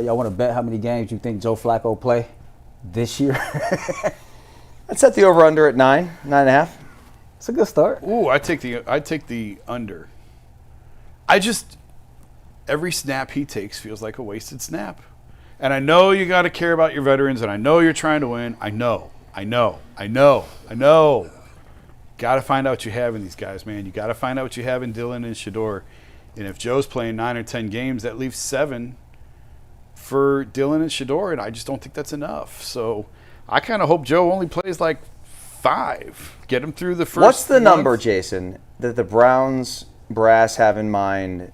Y'all want to bet how many games you think Joe Flacco play this year? I'd set the over/under at 9.5. It's a good start. Ooh, I take the under. Every snap he takes feels like a wasted snap. And I know you got to care about your veterans, and I know you're trying to win. I know. Got to find out what you have in these guys, man. You got to find out what you have in Dillion and Shedeur. And if Joe's playing 9 or 10 games, that leaves 7 for Dillion and Shedeur, and I just don't think that's enough. So I kind of hope Joe only plays like 5. Get him through the first. What's the month. number, Jason, that the Browns brass have in mind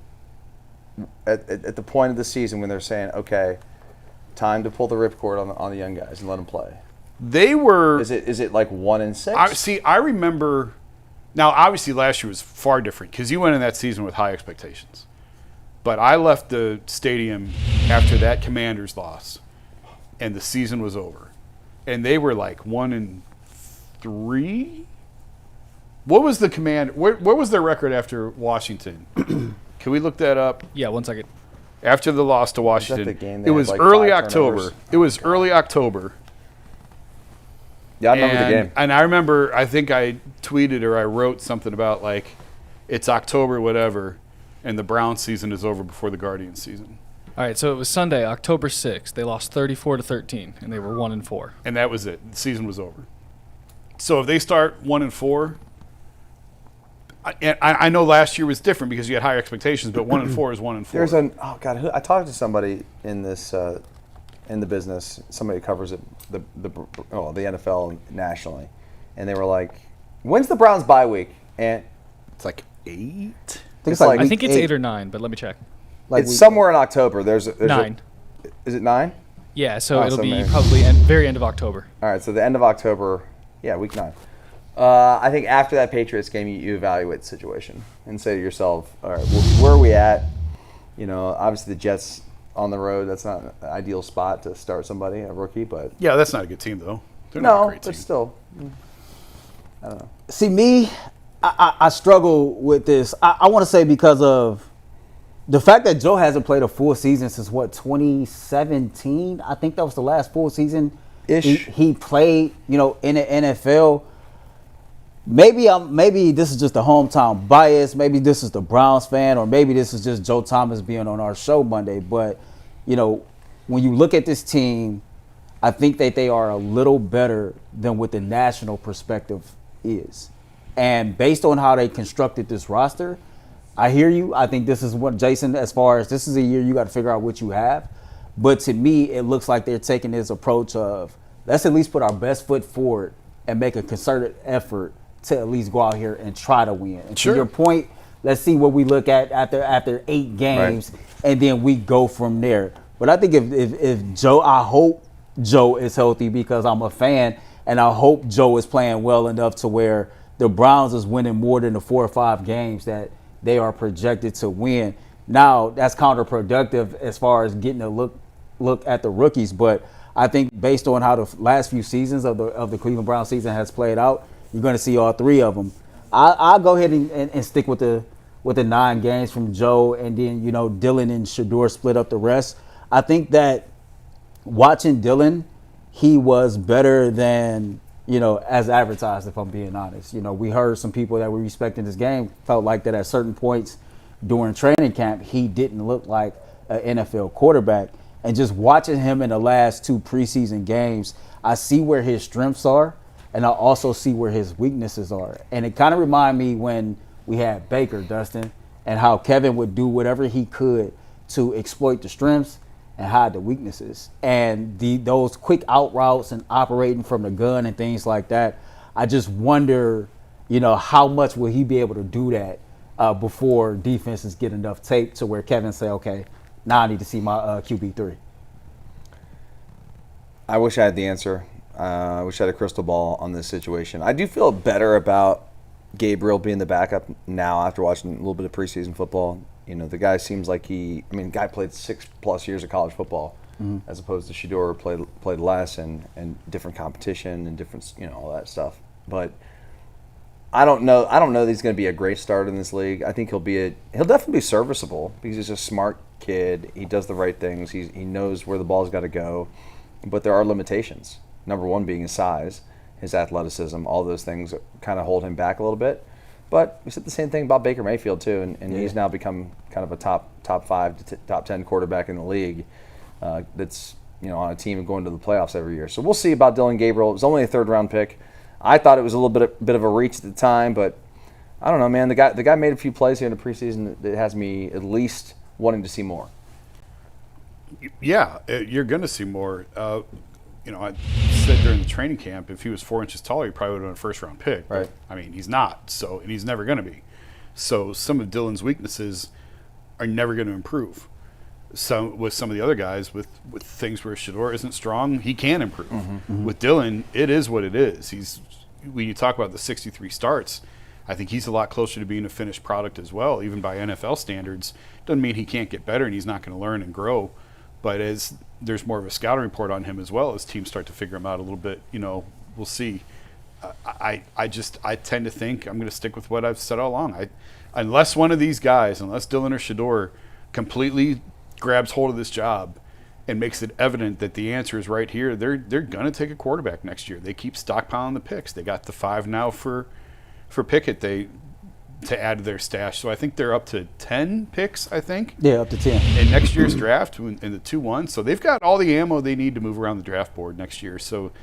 at the point of the season when they're saying, okay, time to pull the ripcord on the young guys and let them play? They were. Is it like 1-6? I remember. Now, obviously, last year was far different because you went in that season with high expectations. But I left the stadium after that Commanders loss, and the season was over, and they were like 1-3. What was the command? What was their record after Washington? Can we look that up? Yeah, 1 second. After the loss to Washington, the game it was like early 5 October. turnovers? It was early October. Yeah, I remember the game. And I remember, I think I tweeted or I wrote something about like, it's October, whatever, and the Browns season is over before the Guardians season. All right, so it was Sunday, October 6th. They lost 34-13, and they were 1-4. And that was it. The season was over. So if they start 1-4, I know last year was different because you had higher expectations, but 1-4 is 1-4. There's I talked to somebody in this in the business. Somebody who covers it, the NFL nationally, and they were like, "When's the Browns bye week?" And It's like 8. I think it's 8 or 9, but let me check. It's somewhere in October. There's 9. Is it 9? Yeah, so it'll be maybe. probably very end of October. All right, so the end of October, yeah, week 9. I think after that Patriots game, you evaluate the situation and say to yourself, all right, where are we at? You know, obviously the Jets on the road, that's not an ideal spot to start somebody, a rookie, but... Yeah, that's not a good team, though. They're not a great team. But still, I don't know. See, me, I struggle with this. I want to say because of the fact that Joe hasn't played a full season since, 2017? I think that was the last full season he played, in the NFL. Maybe this is just a hometown bias. Maybe this is the Browns fan, or maybe this is just Joe Thomas being on our show Monday. But, when you look at this team, I think that they are a little better than what the national perspective is. And based on how they constructed this roster, I hear you. I think this is what, Jason, as far as this is a year you got to figure out what you have. But to me, it looks like they're taking this approach of let's at least put our best foot forward and make a concerted effort to at least go out here and try to win. And Sure. To your point, let's see what we look at after 8 games, right, and then we go from there. But I think if Joe, I hope Joe is healthy because I'm a fan, and I hope Joe is playing well enough to where the Browns is winning more than the 4 or 5 games that they are projected to win. Now, that's counterproductive as far as getting a look at the rookies, but I think based on how the last few seasons of the Cleveland Browns season has played out, you're going to see all 3 of them. I'll go ahead and stick with the 9 games from Joe, and then Dillion and Shedeur split up the rest. I think that watching Dillion, he was better than as advertised. If I'm being honest, we heard some people that were respecting this game felt like that at certain points during training camp he didn't look like an NFL quarterback. And just watching him in the last 2 preseason games, I see where his strengths are. And I also see where his weaknesses are. And it kind of reminded me when we had Baker, Dustin, and how Kevin would do whatever he could to exploit the strengths and hide the weaknesses. And those quick out routes and operating from the gun and things like that, I just wonder, how much will he be able to do that before defenses get enough tape to where Kevin say, okay, now I need to see my QB3. I wish I had the answer. I wish I had a crystal ball on this situation. I do feel better about Gabriel being the backup now after watching a little bit of preseason football. The guy seems like the guy played 6+ years of college football, as opposed to Shedeur played less and different competition and different, all that stuff. But I don't know that he's going to be a great starter in this league. I think he'll definitely be serviceable because he's a smart kid. He does the right things. He knows where the ball's got to go. But there are limitations. Number one being his size, his athleticism, all those things kind of hold him back a little bit. But we said the same thing about Baker Mayfield too, and he's now become kind of a top 5 to top 10 quarterback in the league. That's on a team going to the playoffs every year. So we'll see about Dillon Gabriel. It was only a 3rd round pick. I thought it was a little bit of a reach at the time, but I don't know, man. The guy made a few plays here in the preseason that has me at least wanting to see more. Yeah, you're going to see more. I said during the training camp, if he was 4 inches taller, he probably would have been a 1st round pick. Right. But, I mean, he's not, and he's never going to be. So some of Dillon's weaknesses are never going to improve. So with some of the other guys, with things where Shedeur isn't strong, he can improve. Mm-hmm. With Dillion, it is what it is. When you talk about the 63 starts, I think he's a lot closer to being a finished product as well, even by NFL standards. Doesn't mean he can't get better and he's not going to learn and grow. But as there's more of a scouting report on him as well, as teams start to figure him out a little bit, we'll see. I tend to think I'm going to stick with what I've said all along. Unless one of these guys, unless Dillion or Shedeur completely grabs hold of this job and makes it evident that the answer is right here, they're going to take a quarterback next year. They keep stockpiling the picks. They got the 5 now for Pickett to add to their stash. So I think they're up to 10 picks, I think. Yeah, up to 10. In next year's draft, in the 2-1. So they've got all the ammo they need to move around the draft board next year. So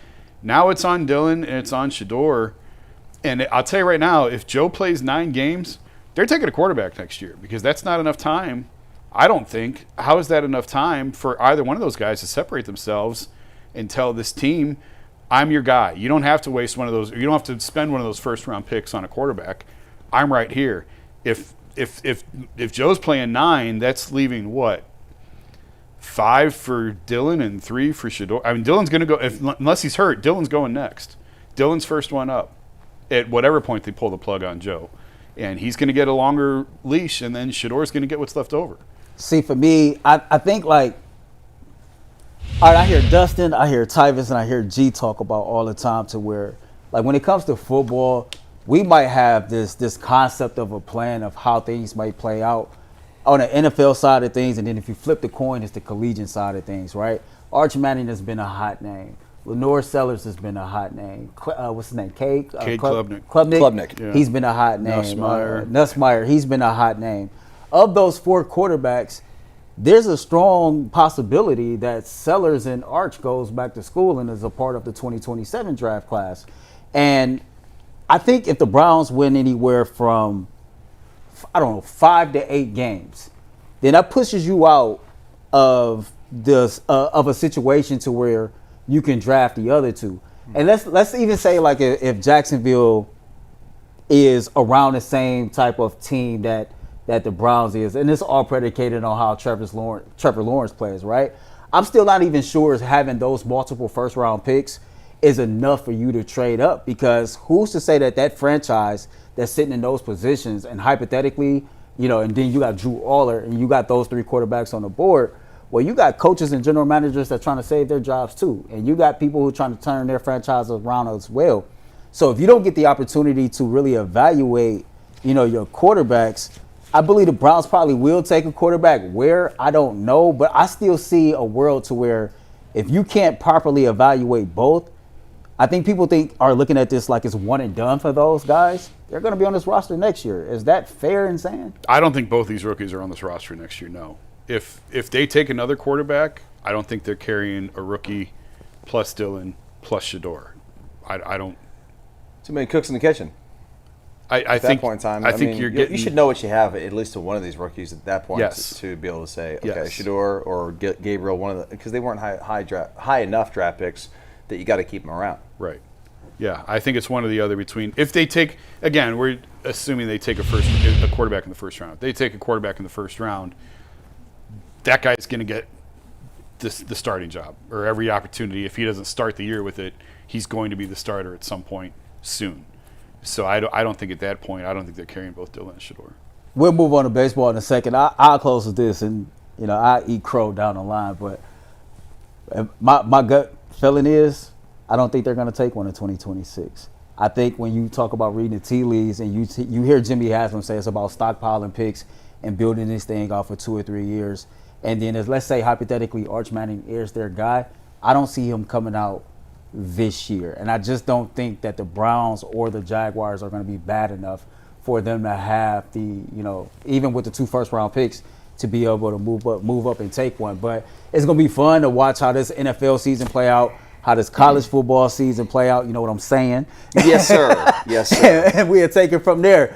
now it's on Dillion and it's on Shedeur. And I'll tell you right now, if Joe plays 9 games, they're taking a quarterback next year because that's not enough time. I don't think. How is that enough time for either one of those guys to separate themselves and tell this team, I'm your guy. You don't have to waste one of those. You don't have to spend one of those 1st round picks on a quarterback. I'm right here. If Joe's playing 9, that's leaving what? 5 for Dillion and 3 for Shedeur. I mean, Dillon's going to go unless he's hurt. Dillon's going next. Dillon's first one up at whatever point they pull the plug on Joe, and he's going to get a longer leash, and then Shedeur's going to get what's left over. See, for me, I think all right, I hear Dustin, I hear Tyvis, and I hear G talk about all the time to where, like, when it comes to football, we might have this concept of a plan of how things might play out on the NFL side of things, and then if you flip the coin, it's the collegiate side of things, right? Arch Manning has been a hot name. Lenore Sellers has been a hot name. What's his name? Cade Klubnik. Klubnik. Yeah. He's been a hot name. Nussmeier. He's been a hot name. Of those 4 quarterbacks, there's a strong possibility that Sellers and Arch goes back to school and is a part of the 2027 draft class. And I think if the Browns win anywhere from, 5 to 8 games, then that pushes you out of this of a situation to where you can draft the other 2. And let's even say, like, if Jacksonville is around the same type of team that the Browns is, and it's all predicated on how Trevor Lawrence plays, right? I'm still not even sure having those multiple 1st round picks is enough for you to trade up, because who's to say that franchise that's sitting in those positions, and hypothetically, and then you got Drew Aller and you got those 3 quarterbacks on the board, well, you got coaches and general managers that are trying to save their jobs too, and you got people who are trying to turn their franchise around as well. So if you don't get the opportunity to really evaluate, your quarterbacks, I believe the Browns probably will take a quarterback. Where, I don't know, but I still see a world to where if you can't properly evaluate both, I think people are looking at this like it's one and done for those guys. They're going to be on this roster next year. Is that fair in saying? I don't think both these rookies are on this roster next year, no. If they take another quarterback, I don't think they're carrying a rookie plus Dillion plus Shedeur. I don't. Too many cooks in the kitchen. I at think, that point in time, I think you're getting. You should know what you have at least to one of these rookies at that point, Yes. to be able to say, okay, Yes. Shedeur or Gabriel, because they weren't high enough draft picks that you got to keep them around. Right. Yeah, I think it's one or the other between. If they take, again, we're assuming they take a quarterback in the 1st round. If they take a quarterback in the 1st round, that guy's going to get the starting job, or every opportunity. If he doesn't start the year with it, he's going to be the starter at some point soon. So I don't think at that point, I don't think they're carrying both Dillion and Shedeur. We'll move on to baseball in a second. I'll close with this, and I eat crow down the line. But my gut feeling is I don't think they're going to take one in 2026. I think when you talk about reading the tea leaves and you hear Jimmy Haslam say it's about stockpiling picks and building this thing off for 2 or 3 years, and then as let's say hypothetically Arch Manning is their guy, I don't see him coming out this year, and I just don't think that the Browns or the Jaguars are going to be bad enough for them to have the, even with the 2 first-round picks, to be able to move up and take one. But it's going to be fun to watch how this NFL season play out, how this college football season play out. You know what I'm saying? Yes, sir. Yes, sir. And we'll take it from there.